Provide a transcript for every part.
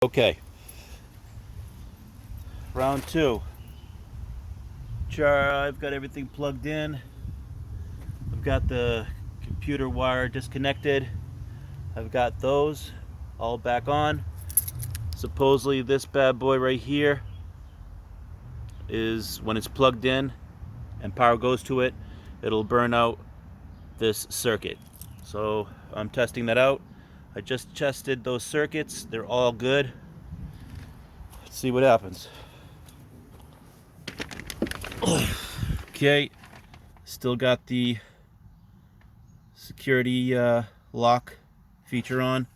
Okay, round two. I've got everything plugged in. I've got the computer wire disconnected. I've got those all back on. Supposedly this bad boy right here is when it's plugged in and power goes to it, it'll burn out this circuit. So I'm testing that out. I just tested those circuits. They're all good. Let's see what happens. Okay, still got the security lock feature on.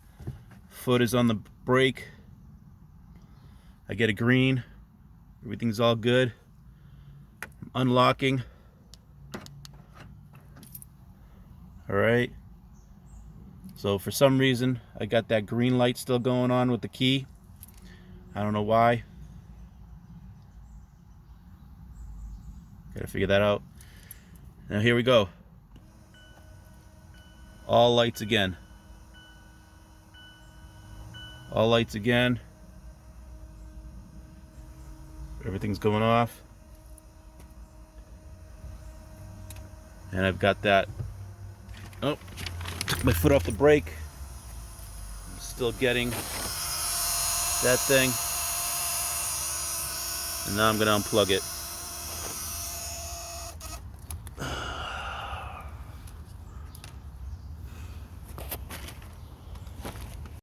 Foot is on the brake. I get a green. Everything's all good. I'm unlocking. Alright. So for some reason, I got that green light still going on with the key. I don't know why. Gotta figure that out. Now here we go. All lights again. All lights again. Everything's going off. And I've got that. Oh, took my foot off the brake. I'm still getting that thing. And now I'm gonna unplug it.